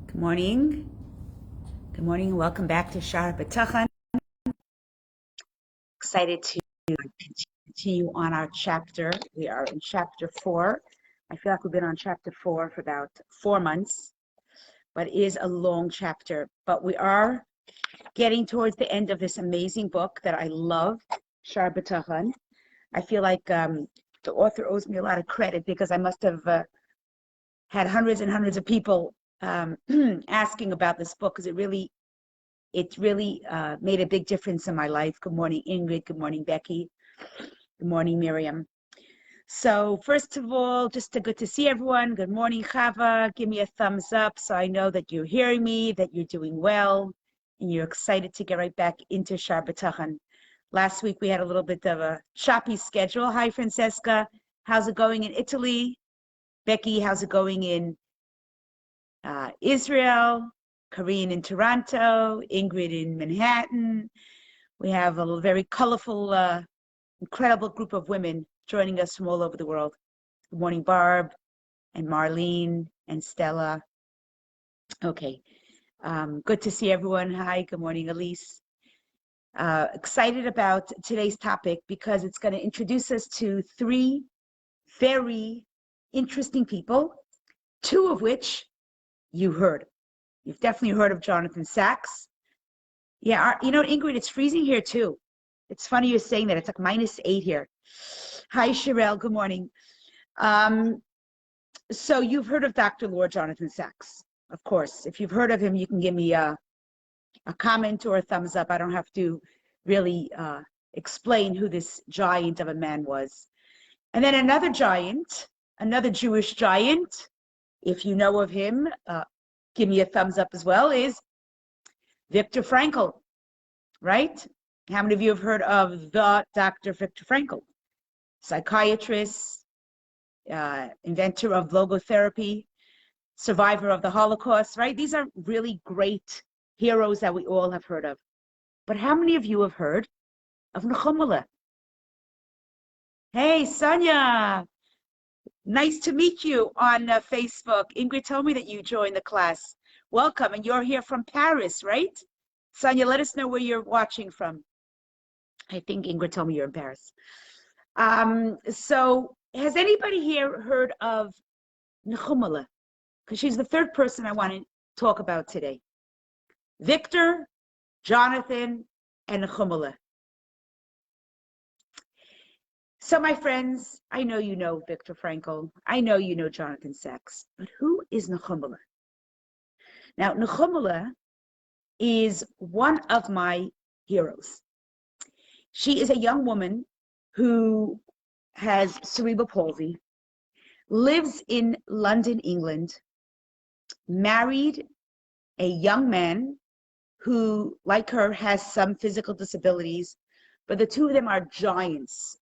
Good morning. Good morning and welcome back to Shaar Habitachon. Excited to continue on our chapter. We are in chapter 4. I feel like we've been on chapter 4 for about 4 months, but it is a long chapter. But we are getting towards the end of this amazing book that I love, Shaar Habitachon. I feel like the author owes me a lot of credit because I must have had hundreds and hundreds of people asking about this book because it really made a big difference in my life. Good morning, Ingrid. Good morning, Becky. Good morning, Miriam. So first of all, just good to see everyone. Good morning, Chava. Give me a thumbs up so I know that you're hearing me, that you're doing well, and you're excited to get right back into Shaar Habitachon. Last week we had a little bit of a choppy schedule. Hi, Francesca. How's it going in Italy? Becky, how's it going in Israel? Corinne in Toronto, Ingrid in Manhattan. We have a very colorful, incredible group of women joining us from all over the world. Good morning, Barb and Marlene and Stella. Okay, good to see everyone. Hi, good morning, Elise. Excited about today's topic because it's going to introduce us to 3 very interesting people, 2 of which you heard. You've definitely heard of Jonathan Sacks. Yeah, you know, Ingrid, it's freezing here too. It's funny you're saying that. It's like -8 here. Hi, Sherelle. Good morning. So you've heard of Dr. Lord Jonathan Sacks, of course. If you've heard of him, you can give me a comment or a thumbs up. I don't have to really explain who this giant of a man was. And then another giant, another Jewish giant, if you know of him, give me a thumbs up as well, is Victor Frankel, right? How many of you have heard of the Dr. Victor Frankel? Psychiatrist, inventor of logotherapy, survivor of the Holocaust, right? These are really great heroes that we all have heard of. But how many of you have heard of Nechumele? Hey, Sonia, nice to meet you on Facebook. Ingrid told me that you joined the class. Welcome, and you're here from Paris, right? Sonia, let us know where you're watching from. I think Ingrid told me you're in Paris. So has anybody here heard of Nechumele? Because she's the 3rd person I want to talk about today. Victor, Jonathan, and Nechumele. So my friends, I know you know Victor Frankel. I know you know Jonathan Sacks. But who is Nechumele? Now, Nechumele is one of my heroes. She is a young woman who has cerebral palsy, lives in London, England, married a young man who, like her, has some physical disabilities, but the 2 of them are giants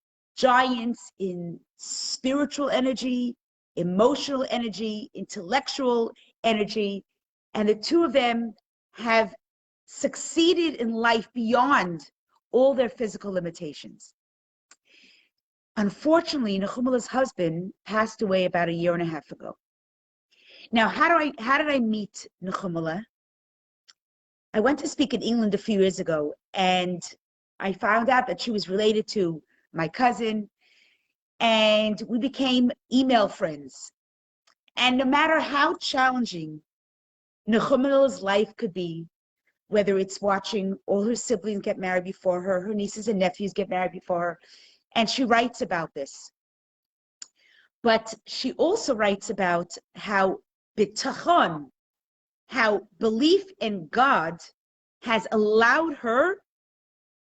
in spiritual energy, emotional energy, intellectual energy, and the 2 of them have succeeded in life beyond all their physical limitations. Unfortunately, Nechumele's husband passed away about 1.5 years ago. Now, how did I meet Nechumele? I went to speak in England a few years ago, and I found out that she was related to my cousin, and we became email friends. And no matter how challenging Nechumele's life could be, whether it's watching all her siblings get married before her, her nieces and nephews get married before her, and she writes about this. But she also writes about how Habitachon, how belief in God has allowed her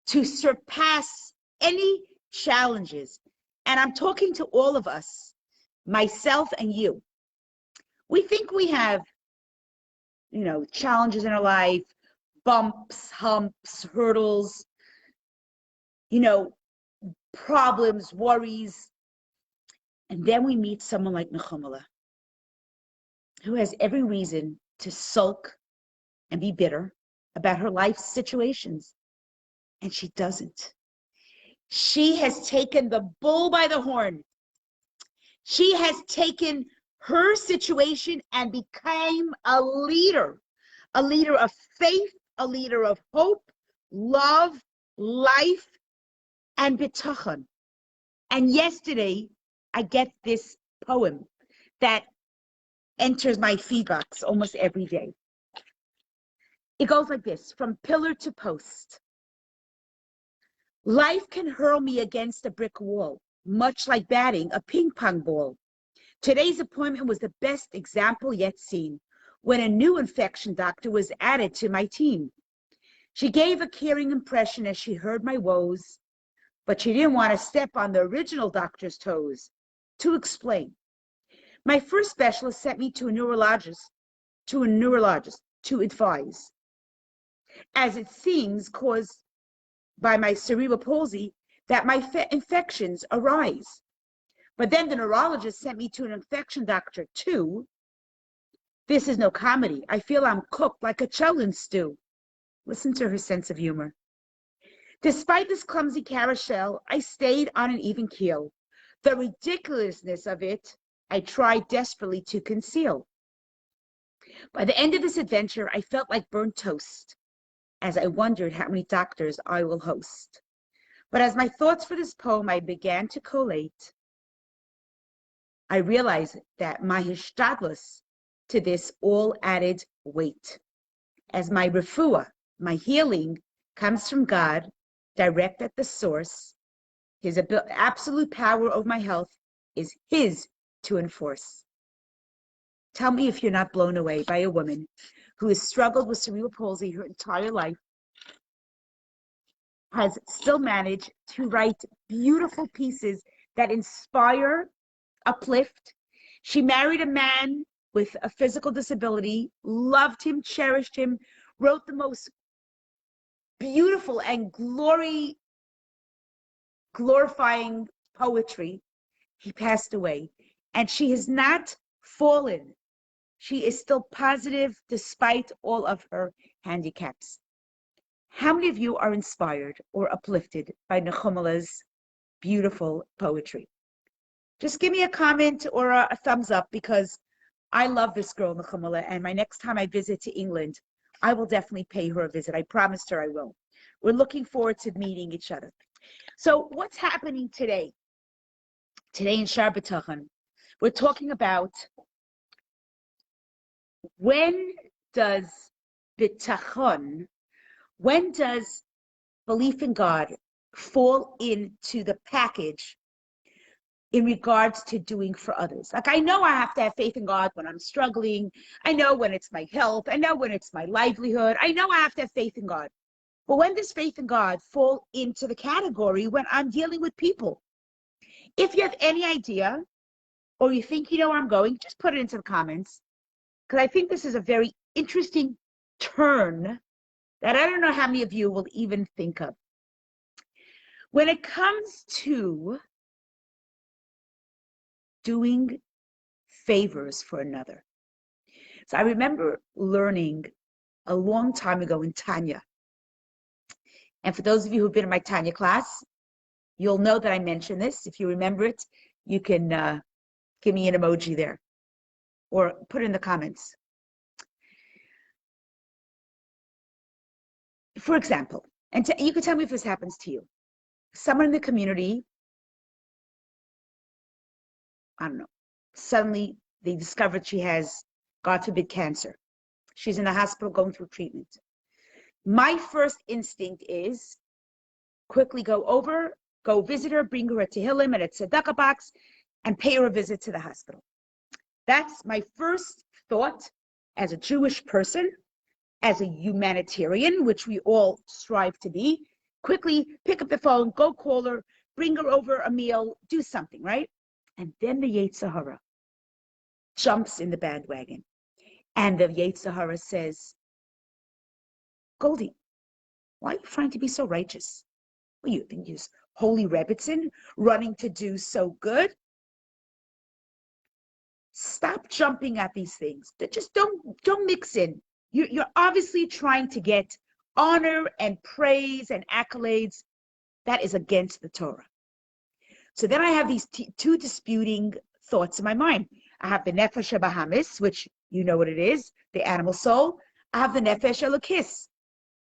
to surpass any challenges. And I'm talking to all of us, myself and you. We think we have, challenges in our life, bumps, humps, hurdles, problems, worries. And then we meet someone like Nechumele, who has every reason to sulk and be bitter about her life's situations. And she doesn't. She has taken the bull by the horn. She has taken her situation and became a leader of faith, a leader of hope, love, life, and bitachon. And yesterday, I get this poem that enters my feed box almost every day. It goes like this: from pillar to post. Life can hurl me against a brick wall, much like batting a ping pong ball. Today's appointment was the best example yet seen, when a new infection doctor was added to my team. She gave a caring impression as she heard my woes, but she didn't want to step on the original doctor's toes. To explain, my first specialist sent me to a neurologist to advise, as it seems caused by my cerebral palsy that my infections arise. But then the neurologist sent me to an infection doctor too. This is no comedy. I feel I'm cooked like a cholent stew. Listen to her sense of humor. Despite this clumsy carousel, I stayed on an even keel. The ridiculousness of it, I tried desperately to conceal. By the end of this adventure, I felt like burnt toast, as I wondered how many doctors I will host. But as my thoughts for this poem I began to collate, I realized that my hishtadlus to this all added weight. As my refuah, my healing, comes from God, direct at the source, his absolute power over my health is his to enforce. Tell me if you're not blown away by a woman who has struggled with cerebral palsy her entire life, has still managed to write beautiful pieces that inspire, uplift. She married a man with a physical disability, loved him, cherished him, wrote the most beautiful and glorifying poetry. He passed away, and she has not fallen. She is still positive despite all of her handicaps. How many of you are inspired or uplifted by Nechumele's beautiful poetry? Just give me a comment or a thumbs up, because I love this girl, Nechumele, and my next time I visit to England, I will definitely pay her a visit. I promised her I will. We're looking forward to meeting each other. So what's happening today? Today in Shaar Habitachon, we're talking about when does bitachon, when does belief in God fall into the package in regards to doing for others? Like, I know I have to have faith in God when I'm struggling. I know when it's my health. I know when it's my livelihood. I know I have to have faith in God. But when does faith in God fall into the category when I'm dealing with people? If you have any idea, or you think you know where I'm going, just put it into the comments, because I think this is a very interesting turn that I don't know how many of you will even think of. When it comes to doing favors for another. So I remember learning a long time ago in Tanya. And for those of you who've been in my Tanya class, you'll know that I mentioned this. If you remember it, you can give me an emoji there or put it in the comments. For example, and you can tell me if this happens to you. Someone in the community, I don't know, suddenly they discovered she has, God forbid, cancer. She's in the hospital going through treatment. My first instinct is quickly go visit her, bring her a tehillim and a tzedakah box, and pay her a visit to the hospital. That's my first thought as a Jewish person, as a humanitarian, which we all strive to be. Quickly pick up the phone, go call her, bring her over a meal, do something, right? And then the Yetzer Hara jumps in the bandwagon. And the Yetzer Hara says, Goldie, why are you trying to be so righteous? What do you think, you're holy Rebbitzin running to do so good? Stop jumping at these things. Just don't mix in. You're obviously trying to get honor and praise and accolades. That is against the Torah. So then I have these two disputing thoughts in my mind. I have the nefesh bahamis, which you know what it is, the animal soul. I have the nefesh elokis.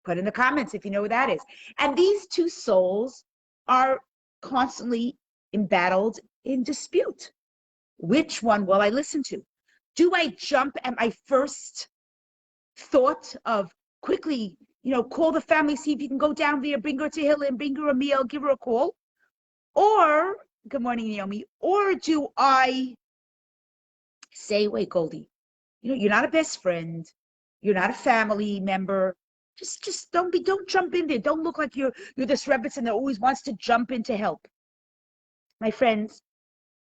Put in the comments if you know what that is. And these two souls are constantly embattled in dispute. Which one will I listen to? Do I jump at my first thought of quickly, call the family, see if you can go down there, bring her to Hilla and bring her a meal, give her a call? Or, good morning, Naomi, or do I say, wait, Goldie, you're not a best friend, you're not a family member. Just don't jump in there. Don't look like you're this Rebbitzin that always wants to jump in to help. My friends,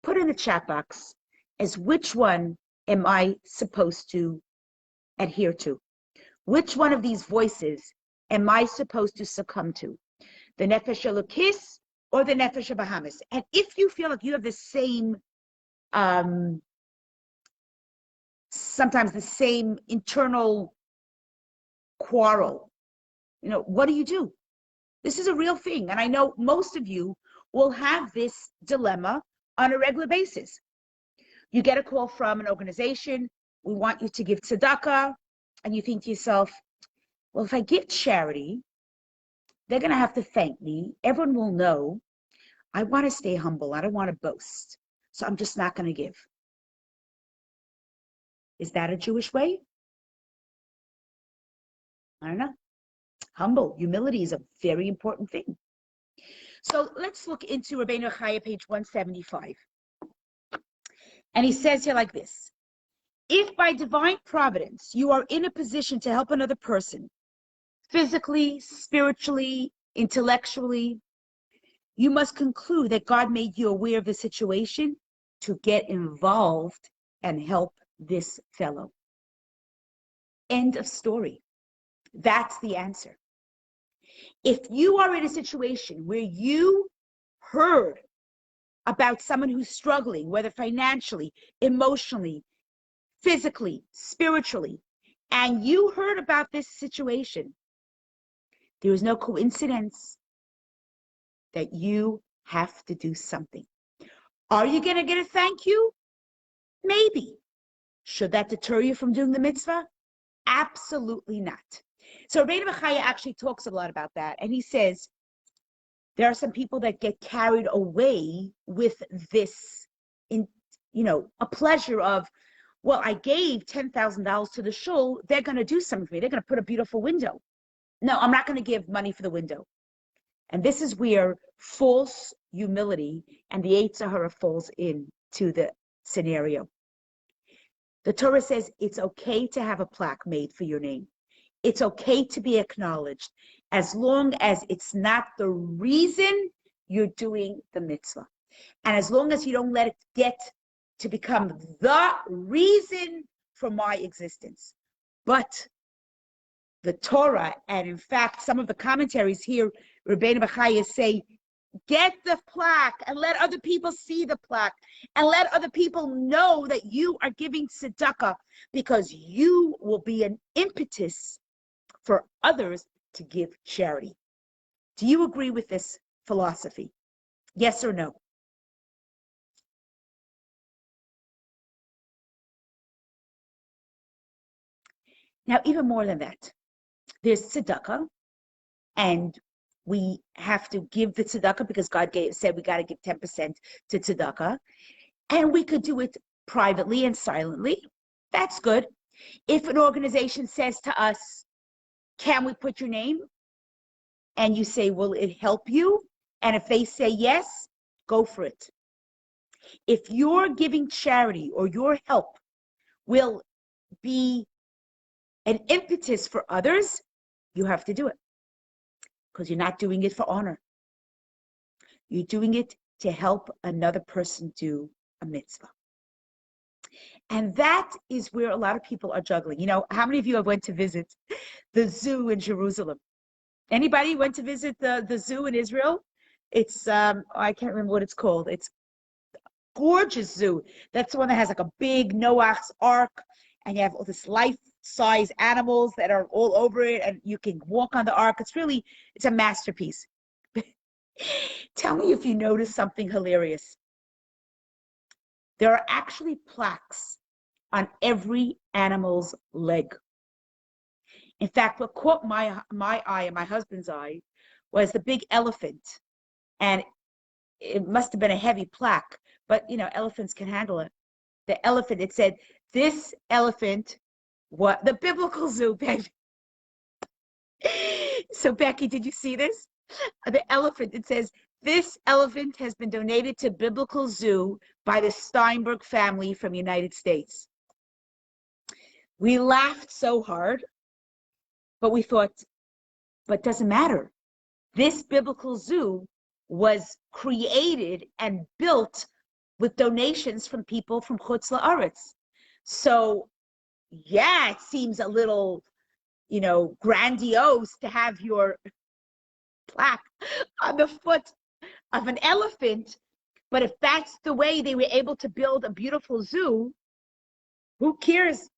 put in the chat box as which one am I supposed to adhere to? Which one of these voices am I supposed to succumb to? The Nefesh Elokis or the Nefesh Bahamis? And if you feel like you have the same, sometimes the same internal quarrel, what do? This is a real thing. And I know most of you will have this dilemma on a regular basis. You get a call from an organization, we want you to give tzedakah, and you think to yourself, well, if I give charity, they're going to have to thank me. Everyone will know. I want to stay humble. I don't want to boast. So I'm just not going to give. Is that a Jewish way? I don't know. Humble, humility is a very important thing. So let's look into Rabbeinu Chaya, page 175. And he says here like this: if by divine providence you are in a position to help another person, physically, spiritually, intellectually, you must conclude that God made you aware of the situation to get involved and help this fellow. End of story. That's the answer. If you are in a situation where you heard about someone who's struggling, whether financially, emotionally, physically, spiritually, and you heard about this situation, there is no coincidence that you have to do something. Are you going to get a thank you? Maybe. Should that deter you from doing the mitzvah? Absolutely not. So Rabbeinu Chaya actually talks a lot about that. And he says, there are some people that get carried away with this, a pleasure of, well, I gave $10,000 to the shul, they're going to do something for me. They're going to put a beautiful window. No, I'm not going to give money for the window. And this is where false humility and the Yetzer Hara falls into the scenario. The Torah says it's okay to have a plaque made for your name. It's okay to be acknowledged as long as it's not the reason you're doing the mitzvah. And as long as you don't let it get to become the reason for my existence. But the Torah, and in fact, some of the commentaries here, Rabbeinu Chaya say, get the plaque and let other people see the plaque and let other people know that you are giving tzedakah, because you will be an impetus for others to give charity. Do you agree with this philosophy? Yes or no? Now, even more than that, there's tzedakah, and we have to give the tzedakah because God said we got to give 10% to tzedakah, and we could do it privately and silently. That's good. If an organization says to us, can we put your name? And you say, will it help you? And if they say yes, go for it. If your giving charity or your help will be an impetus for others, you have to do it, because you're not doing it for honor. You're doing it to help another person do a mitzvah. And that is where a lot of people are juggling. How many of you have went to visit the zoo in Jerusalem? Anybody went to visit the zoo in Israel? It's, I can't remember what it's called. It's a gorgeous zoo. That's the one that has like a big Noah's Ark, and you have all this life-size animals that are all over it, and you can walk on the ark. It's a masterpiece. Tell me if you notice something hilarious. There are actually plaques on every animal's leg. In fact, what caught my eye and my husband's eye was the big elephant. And it must have been a heavy plaque, but elephants can handle it. The elephant, it said, this elephant, what the biblical zoo, baby. So Becky, did you see this? The elephant, it says, this elephant has been donated to biblical zoo by the Steinberg family from United States. We laughed so hard, but we thought, but doesn't matter. This biblical zoo was created and built with donations from people from Chutz La'aretz. So, yeah, it seems a little, grandiose to have your plaque on the foot of an elephant. But if that's the way they were able to build a beautiful zoo, who cares?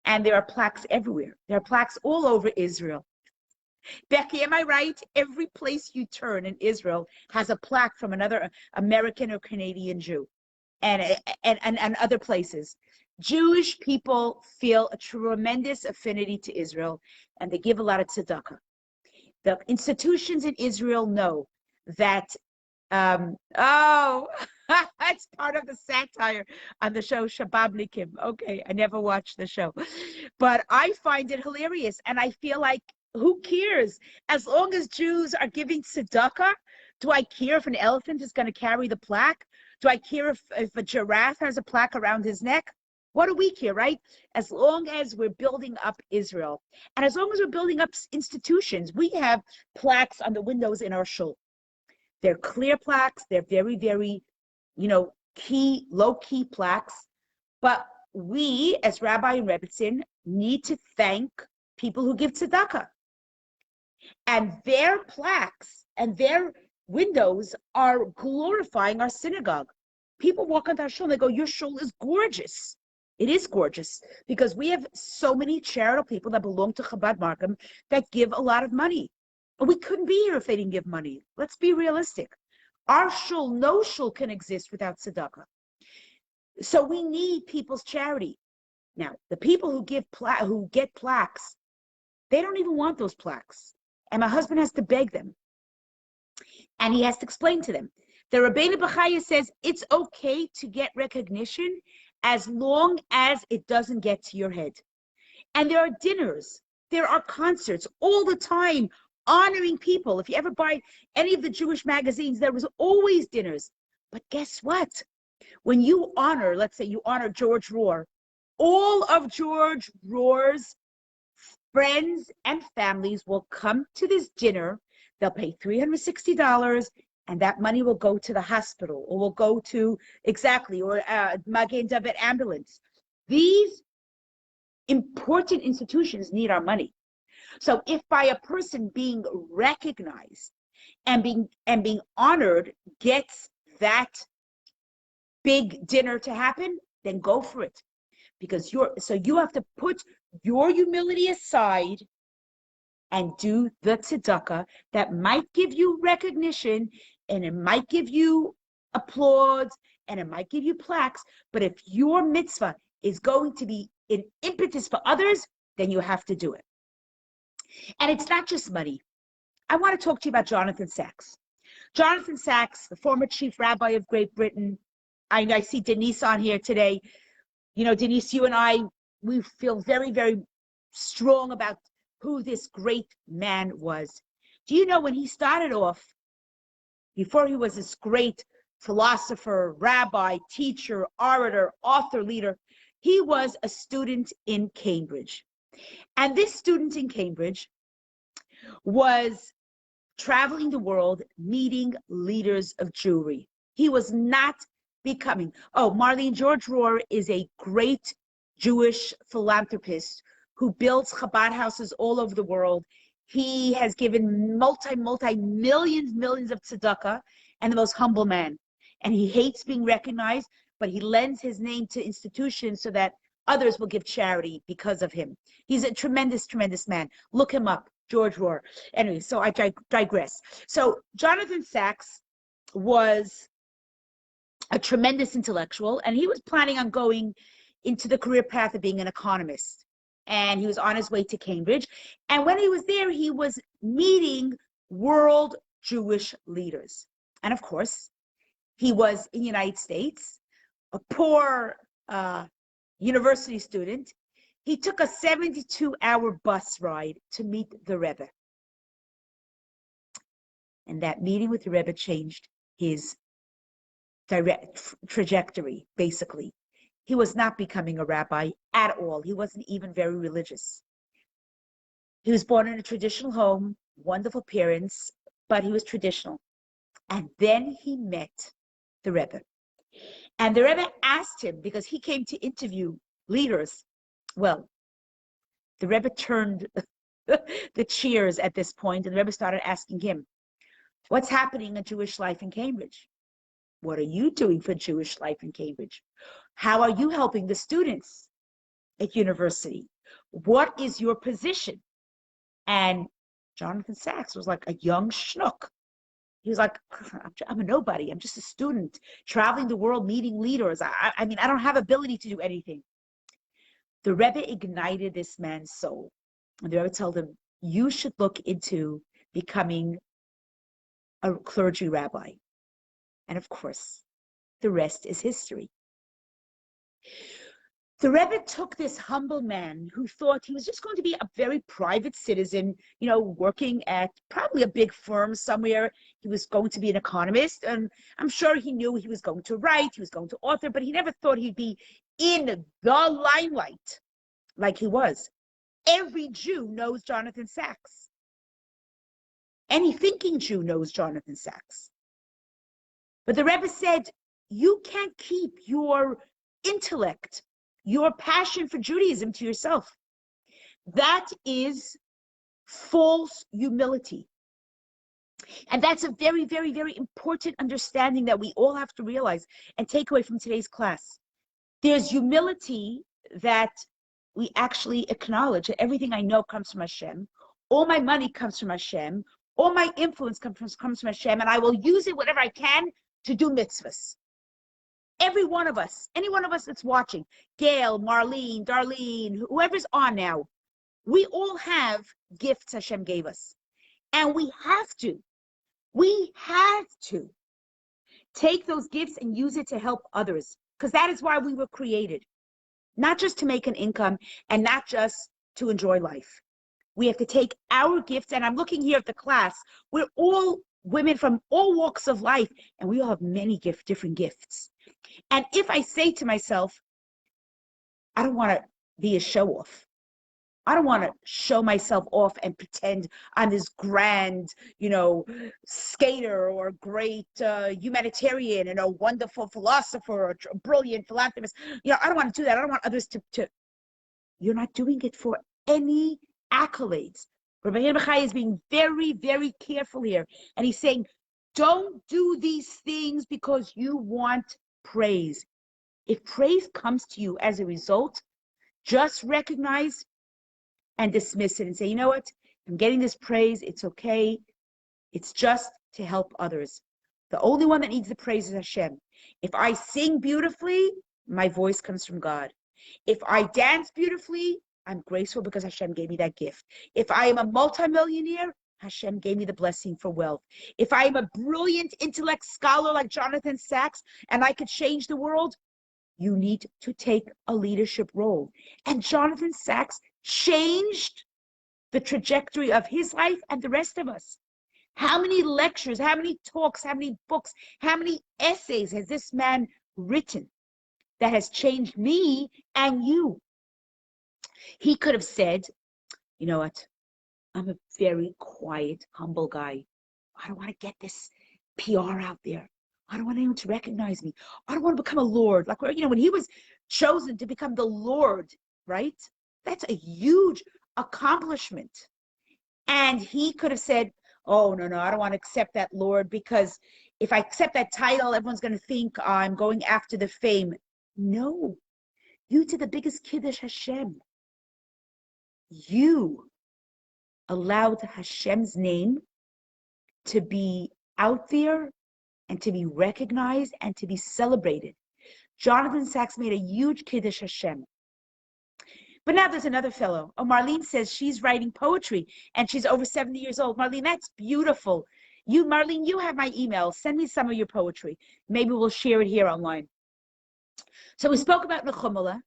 And there are plaques everywhere. There are plaques all over Israel. Becky, am I right? Every place you turn in Israel has a plaque from another American or Canadian Jew, and other places. Jewish people feel a tremendous affinity to Israel, and they give a lot of tzedakah. The institutions in Israel know that, it's part of the satire on the show Shababnikim. Okay, I never watched the show, but I find it hilarious, and I feel like, who cares? As long as Jews are giving tzedakah, do I care if an elephant is going to carry the plaque? Do I care if a giraffe has a plaque around his neck? What do we care, right? As long as we're building up Israel, and as long as we're building up institutions, we have plaques on the windows in our shul. They're clear plaques. They're very, very, low-key plaques. But we, as Rabbi and Rebbitzin, need to thank people who give tzedakah. And their plaques and their windows are glorifying our synagogue. People walk into our shul and they go, your shul is gorgeous. It is gorgeous because we have so many charitable people that belong to Chabad Markham that give a lot of money. We couldn't be here if they didn't give money. Let's be realistic. Our shul, no shul can exist without tzedakah. So we need people's charity. Now, the people who get plaques, they don't even want those plaques. And my husband has to beg them. And he has to explain to them. The Rabbeinu B'chaya says it's okay to get recognition as long as it doesn't get to your head. And there are dinners, there are concerts all the time honoring people. If you ever buy any of the Jewish magazines, there was always dinners. But guess what? When you honor, let's say you honor George Rohr, all of George Rohr's friends and families will come to this dinner. They'll pay $360, and that money will go to the hospital, or will go to Magen David ambulance. These important institutions need our money. So if by a person being recognized and being honored gets that big dinner to happen, then go for it. Because you have to put your humility aside and do the tzedakah that might give you recognition, and it might give you applause, and it might give you plaques. But if your mitzvah is going to be an impetus for others, then you have to do it. And it's not just money. I want to talk to you about Jonathan Sacks. Jonathan Sacks, the former chief rabbi of Great Britain. I see Denise on here today. Denise, you and I, we feel very, very strong about who this great man was. Do you know when he started off, before he was this great philosopher, rabbi, teacher, orator, author, leader, he was a student in Cambridge. And this student in Cambridge was traveling the world, meeting leaders of Jewry. He was not becoming. Marlene, George Rohr is a great Jewish philanthropist who builds Chabad houses all over the world. He has given millions of tzedakah, and the most humble man. And he hates being recognized, but he lends his name to institutions so that others will give charity because of him. He's a tremendous, tremendous man. Look him up, George Rohr. Anyway, so I digress. So Jonathan Sacks was a tremendous intellectual, and he was planning on going into the career path of being an economist. And he was on his way to Cambridge. And when he was there, he was meeting world Jewish leaders. And of course, he was in the United States, a poor university student. He took a 72-hour bus ride to meet the Rebbe. And that meeting with the Rebbe changed his direct trajectory, basically. He was not becoming a rabbi at all. He wasn't even very religious. He was born in a traditional home, wonderful parents, but he was traditional. And then he met the Rebbe. And the Rebbe asked him, because he came to interview leaders. Well, the Rebbe turned the cheers at this point, and the Rebbe started asking him, what's happening in Jewish life in Cambridge? What are you doing for Jewish life in Cambridge? How are you helping the students at university? What is your position? And Jonathan Sacks was like a young schnook. He was like, I'm a nobody. I'm just a student traveling the world, meeting leaders. I mean, I don't have ability to do anything. The Rebbe ignited this man's soul. And the Rebbe told him, you should look into becoming a clergy rabbi. And of course, the rest is history. The Rebbe took this humble man who thought he was just going to be a very private citizen, working at probably a big firm somewhere. He was going to be an economist, and I'm sure he knew he was going to write, he was going to author, but he never thought he'd be in the limelight like he was. Every Jew knows Jonathan Sacks. Any thinking Jew knows Jonathan Sacks. But the Rebbe said, you can't keep your intellect, your passion for Judaism to yourself. That is false humility. And that's a very, very, very important understanding that we all have to realize and take away from today's class. There's humility that we actually acknowledge that everything I know comes from Hashem. All my money comes from Hashem. All my influence comes from Hashem, and I will use it whatever I can to do mitzvahs. Every one of us, any one of us that's watching, Gail, Marlene, Darlene, whoever's on now, we all have gifts Hashem gave us. And we have to take those gifts and use it to help others, because that is why we were created. Not just to make an income and not just to enjoy life. We have to take our gifts, and I'm looking here at the class. We're all women from all walks of life, and we all have many different gifts. And if I say to myself, I don't want to be a show-off. I don't want to show myself off and pretend I'm this grand, skater or great humanitarian and a wonderful philosopher or a brilliant philanthropist. I don't want to do that. I don't want others to. You're not doing it for any accolades. Rabbi Yeruchai is being very, very careful here. And he's saying, don't do these things because you want praise. If praise comes to you as a result, just recognize and dismiss it and say, you know what? I'm getting this praise. It's okay. It's just to help others. The only one that needs the praise is Hashem. If I sing beautifully, my voice comes from God. If I dance beautifully, I'm graceful because Hashem gave me that gift. If I am a multimillionaire, Hashem gave me the blessing for wealth. If I am a brilliant intellect scholar like Jonathan Sacks and I could change the world, you need to take a leadership role. And Jonathan Sacks changed the trajectory of his life and the rest of us. How many lectures, how many talks, how many books, how many essays has this man written that has changed me and you? He could have said, you know what? I'm a very quiet, humble guy. I don't want to get this PR out there. I don't want anyone to recognize me. I don't want to become a lord. Like, when he was chosen to become the Lord, right? That's a huge accomplishment. And he could have said, oh, no, I don't want to accept that Lord, because if I accept that title, everyone's going to think I'm going after the fame. No, you did the biggest Kiddush Hashem. You allowed Hashem's name to be out there and to be recognized and to be celebrated. Jonathan Sacks made a huge Kiddush Hashem. But now there's another fellow. Oh, Marlene says she's writing poetry and she's over 70 years old. Marlene, that's beautiful. Marlene, you have my email. Send me some of your poetry. Maybe we'll share it here online. So we spoke about Nechumele.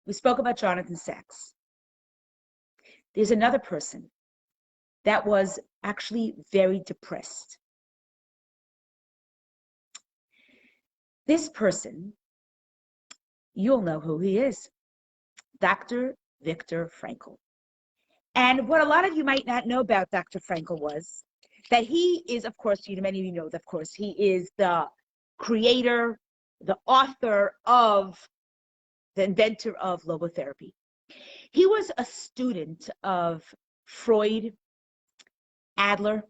We spoke about Jonathan Sacks. There's another person that was actually very depressed. This person, you'll know who he is. Dr. Victor Frankel. And what a lot of you might not know about Dr. Frankel was that he is, of course, many of you know that, of course, he is the creator, the author of, the inventor of logotherapy. He was a student of Freud, Adler,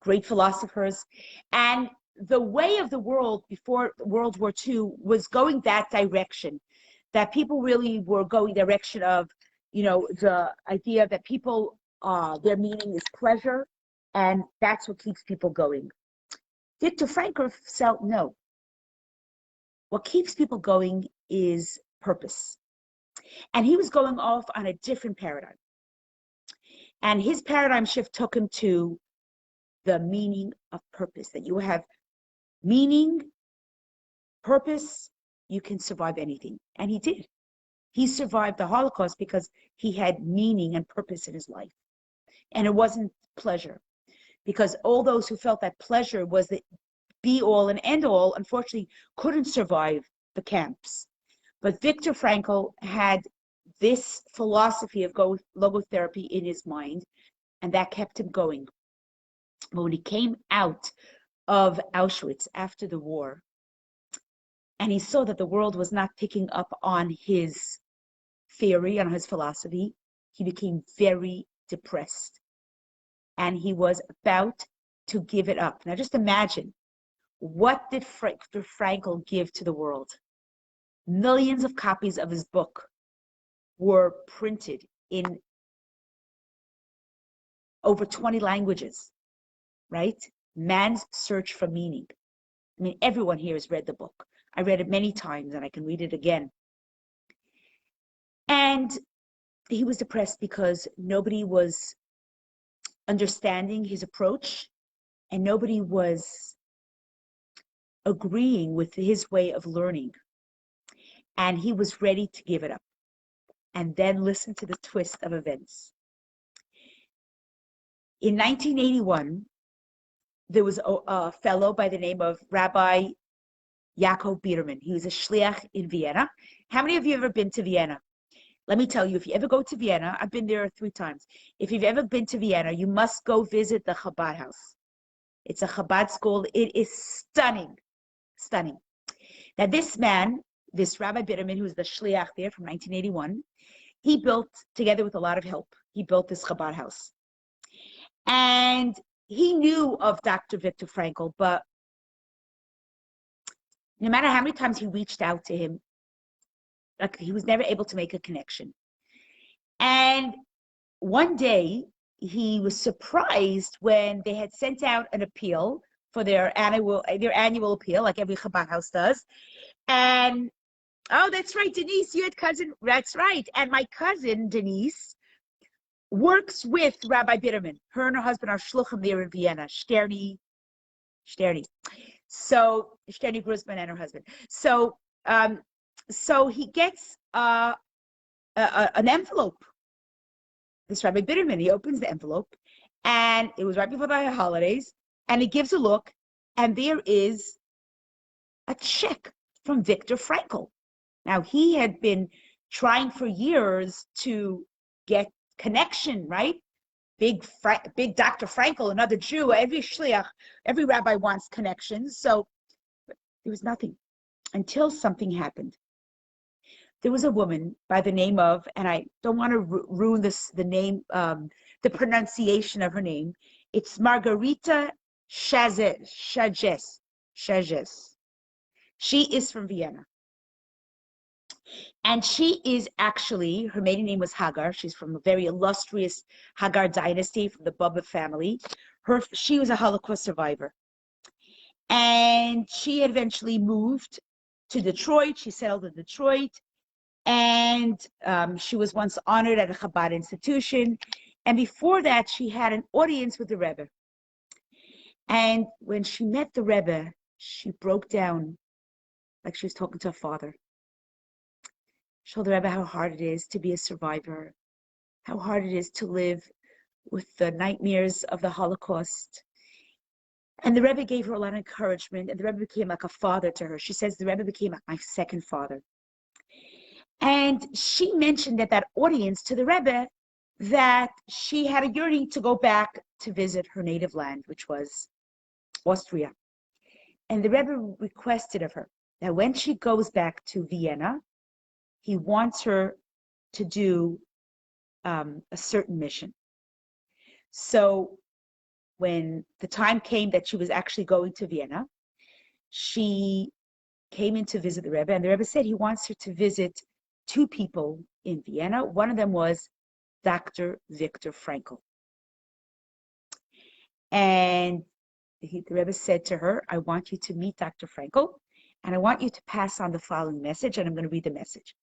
great philosophers, and the way of the world before World War II was going that direction, that people really were going direction of, the idea that people, their meaning is pleasure, and that's what keeps people going. Victor Frankel felt no. What keeps people going is purpose. And he was going off on a different paradigm. And his paradigm shift took him to the meaning of purpose, that you have meaning, purpose, you can survive anything. And he did. He survived the Holocaust because he had meaning and purpose in his life. And it wasn't pleasure. Because all those who felt that pleasure was the be all and end all, unfortunately, couldn't survive the camps. But Victor Frankel had this philosophy of logotherapy in his mind, and that kept him going. But when he came out of Auschwitz after the war, and he saw that the world was not picking up on his theory, on his philosophy, he became very depressed. And he was about to give it up. Now just imagine, what did Victor Frankel give to the world? Millions of copies of his book were printed in over 20 languages, right? Man's Search for Meaning. I mean, everyone here has read the book. I read it many times and I can read it again. And he was depressed because nobody was understanding his approach and nobody was agreeing with his way of learning. And he was ready to give it up. And then listen to the twist of events. In 1981, there was a fellow by the name of Rabbi Yaakov Biderman. He was a shliach in Vienna. How many of you have ever been to Vienna? Let me tell you, if you ever go to Vienna, I've been there 3 times. If you've ever been to Vienna, you must go visit the Chabad house. It's a Chabad school. It is stunning, stunning. Now this man, this Rabbi Biderman, who was the shliach there from 1981, he built, together with a lot of help, he built this Chabad house. And he knew of Dr. Victor Frankel, but no matter how many times he reached out to him, like, he was never able to make a connection. And one day he was surprised when they had sent out an appeal for their annual appeal, like every Chabad house does. And oh, that's right, Denise, you had cousin. That's right. And my cousin Denise works with Rabbi Biderman. Her and her husband are shluchim there in Vienna. Sterni. So Sterni Grusman and her husband. So he gets an envelope. This Rabbi Biderman, he opens the envelope, and it was right before the holidays, and he gives a look, and there is a check from Victor Frankel. Now, he had been trying for years to get connection, right? Big Dr. Frankel, another Jew, every shliach, every rabbi wants connections. So there was nothing until something happened. There was a woman by the name of, and I don't want to ruin the name, the pronunciation of her name. It's Margarita Shages. She is from Vienna. And she is actually, her maiden name was Hagar. She's from a very illustrious Hagar dynasty from the Bubba family. She was a Holocaust survivor. And she eventually moved to Detroit. She settled in Detroit. And she was once honored at a Chabad institution. And before that, she had an audience with the Rebbe. And when she met the Rebbe, she broke down like she was talking to her father. She told the Rebbe how hard it is to be a survivor, how hard it is to live with the nightmares of the Holocaust. And the Rebbe gave her a lot of encouragement, and the Rebbe became like a father to her. She says the Rebbe became like my second father. And she mentioned at that audience to the Rebbe that she had a yearning to go back to visit her native land, which was Austria. And the Rebbe requested of her that when she goes back to Vienna, he wants her to do a certain mission. So when the time came that she was actually going to Vienna, she came in to visit the Rebbe, and the Rebbe said he wants her to visit two people in Vienna. One of them was Dr. Victor Frankel. And the Rebbe said to her, I want you to meet Dr. Frankel, and I want you to pass on the following message, and I'm going to read the message.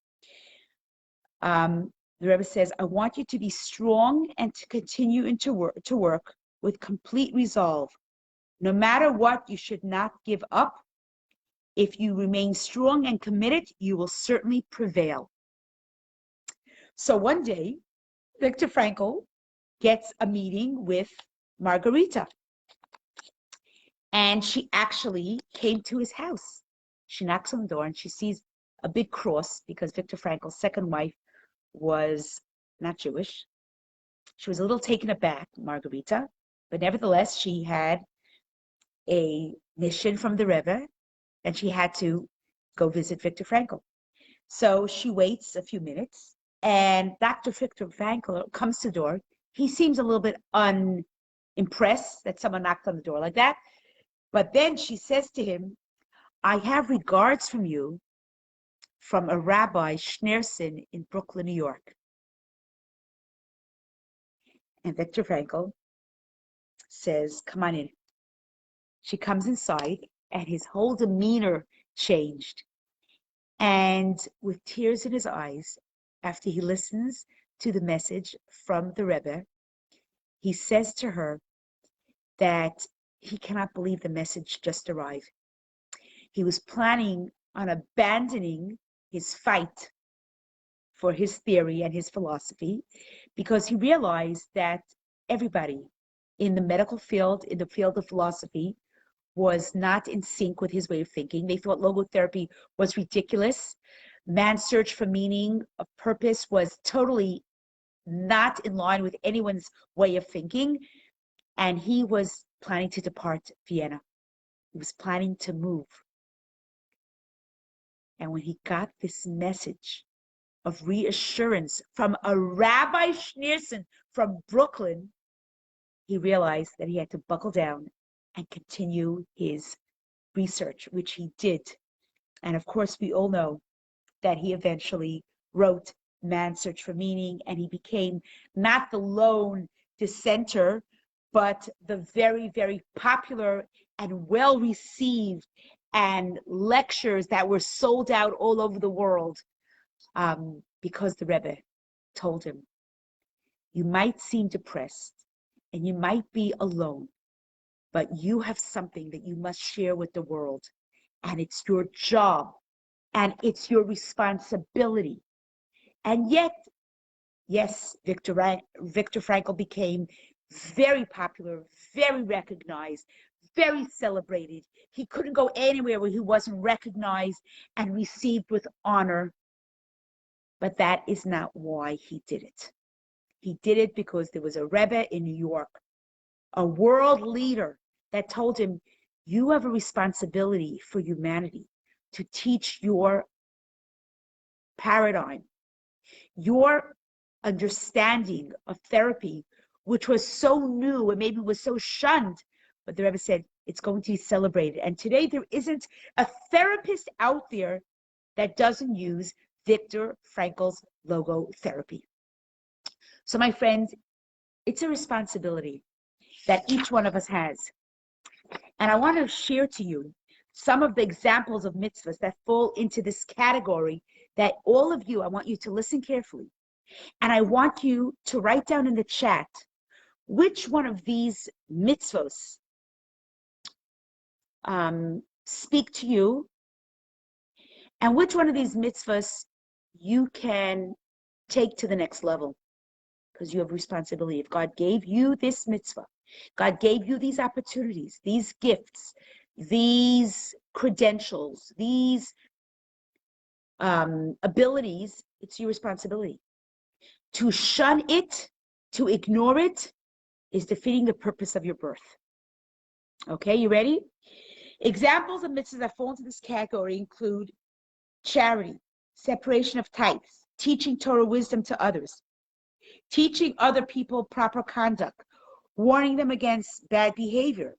The Rebbe says, I want you to be strong and to continue to work with complete resolve. No matter what, you should not give up. If you remain strong and committed, you will certainly prevail. So one day, Victor Frankel gets a meeting with Margarita. And she actually came to his house. She knocks on the door and she sees a big cross because Victor Frankel's second wife was not Jewish. She was a little taken aback, Margarita, but nevertheless, she had a mission from the Rebbe and she had to go visit Victor Frankel. So she waits a few minutes and Dr. Victor Frankel comes to the door. He seems a little bit unimpressed that someone knocked on the door like that. But then she says to him, I have regards from you from a Rabbi Schneerson in Brooklyn, New York. And Victor Frankel says, come on in. She comes inside and his whole demeanor changed. And with tears in his eyes, after he listens to the message from the Rebbe, he says to her that he cannot believe the message just arrived. He was planning on abandoning his fight for his theory and his philosophy because he realized that everybody in the medical field, in the field of philosophy, was not in sync with his way of thinking. They thought logotherapy was ridiculous. Man's search for meaning, of purpose, was totally not in line with anyone's way of thinking. And he was planning to depart Vienna. He was planning to move. And when he got this message of reassurance from a Rabbi Schneerson from Brooklyn, he realized that he had to buckle down and continue his research, which he did. And of course, we all know that he eventually wrote Man's Search for Meaning, and he became not the lone dissenter, but the very, very popular and well-received and lectures that were sold out all over the world because the Rebbe told him, you might seem depressed and you might be alone, but you have something that you must share with the world, and it's your job and it's your responsibility. And yet, yes, Victor Frankel became very popular, very recognized, very celebrated. He couldn't go anywhere where he wasn't recognized and received with honor. But that is not why he did it. He did it because there was a Rebbe in New York, a world leader, that told him, you have a responsibility for humanity to teach your paradigm, your understanding of therapy, which was so new and maybe was so shunned. But the Rebbe said, it's going to be celebrated. And today there isn't a therapist out there that doesn't use Victor Frankel's logotherapy. So my friends, it's a responsibility that each one of us has. And I want to share to you some of the examples of mitzvahs that fall into this category that all of you, I want you to listen carefully. And I want you to write down in the chat which one of these mitzvahs speak to you, and which one of these mitzvahs you can take to the next level, because you have responsibility. If God gave you this mitzvah, God gave you these opportunities, these gifts, these credentials, these abilities, it's your responsibility. To shun it, to ignore it, is defeating the purpose of your birth. Okay, you ready? Examples of mitzvahs that fall into this category include charity, separation of tithes, teaching Torah wisdom to others, teaching other people proper conduct, warning them against bad behavior.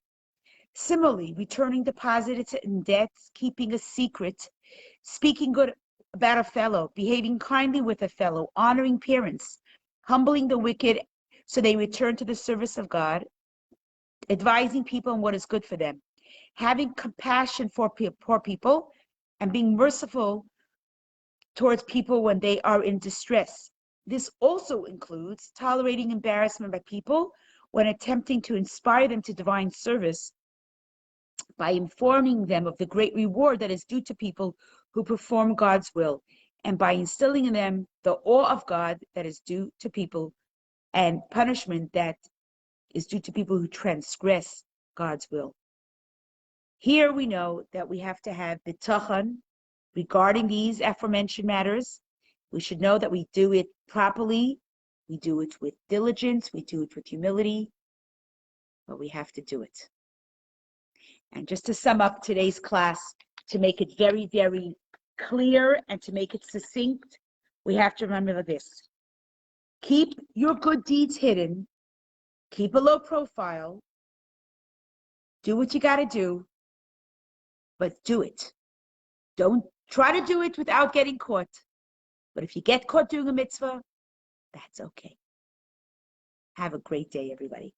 Similarly, returning deposits and debts, keeping a secret, speaking good about a fellow, behaving kindly with a fellow, honoring parents, humbling the wicked so they return to the service of God, advising people on what is good for them, having compassion for poor people, and being merciful towards people when they are in distress. This also includes tolerating embarrassment by people when attempting to inspire them to divine service by informing them of the great reward that is due to people who perform God's will, and by instilling in them the awe of God that is due to people, and punishment that is due to people who transgress God's will. Here we know that we have to have Habitachon regarding these aforementioned matters. We should know that we do it properly, we do it with diligence, we do it with humility, but we have to do it. And just to sum up today's class, to make it very, very clear and to make it succinct, we have to remember this. Keep your good deeds hidden, keep a low profile, do what you got to do, but do it. Don't try to do it without getting caught. But if you get caught doing a mitzvah, that's okay. Have a great day, everybody.